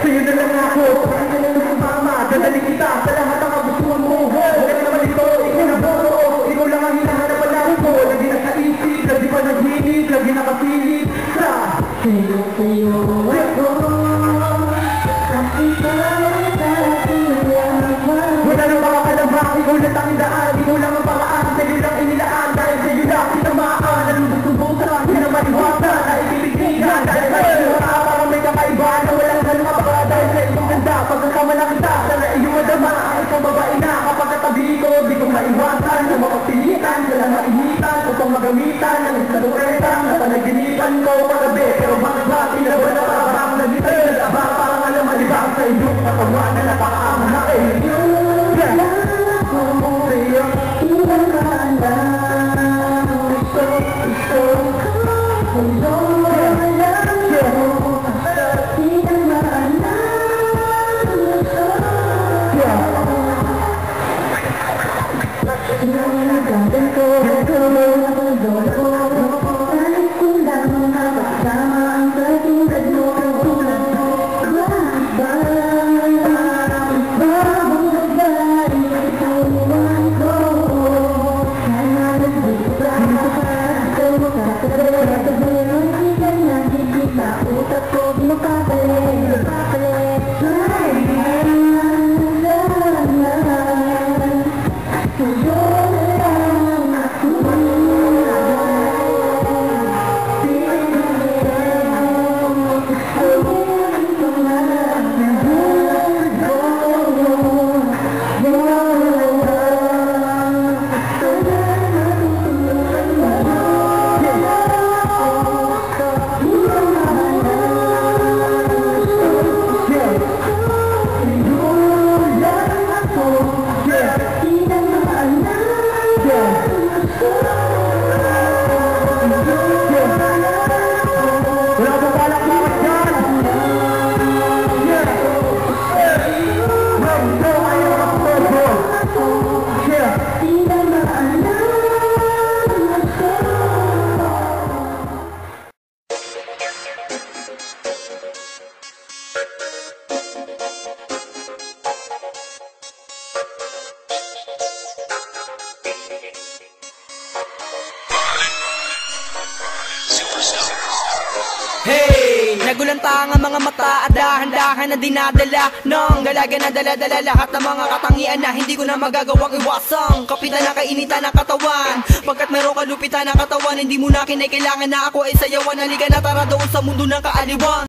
Sa'yo na lang ako, sa'yo na lang sumama. Dadali kita sa lahat ng kagustuhan mo. Huwag naman ito, ikaw na buo. Ikaw lang ang hinahanapan namin ko. Lagi na sa isip, lagi pa naghinig, lagi nakapilit sa sa'yo ako. Wala nang makakalabang, ikaw lang tanging daan. Ikaw lang ang paraan, sa'yo lang inilaan. Dahil sa'yo lang tinamaan. Ang lubos-lubosan, hindi na maliwasan. Na ikipitigan, dahil sa'yo parang may kakaiba na walang ganun kapag dahil sa iyong ganda. Pagkakama lang kita, sana iyong madama. Ang isang babae na kapag katabi ko, di ko maiwasan. Na mapapilitan, sila mainitan. Upang magamitan, ang isaluretan. Na panaginipan ko pagabi, pero bakit ba tinaban na parang nagitay nag-aba. Parang alam malibang sa iyong katawan na napakaama na kayo. Hey! Nagulanta ang mga mata at dahan-dahan na dinadala ng galaga na dala-dala lahat ng mga katangian na hindi ko na magagawang iwasang kapitan na kainitan ng katawan. Pagkat meron kalupitan ng katawan, hindi mo na kinakailangan na ako ay sayawan. Halika na tara doon sa mundo ng kaaliwan.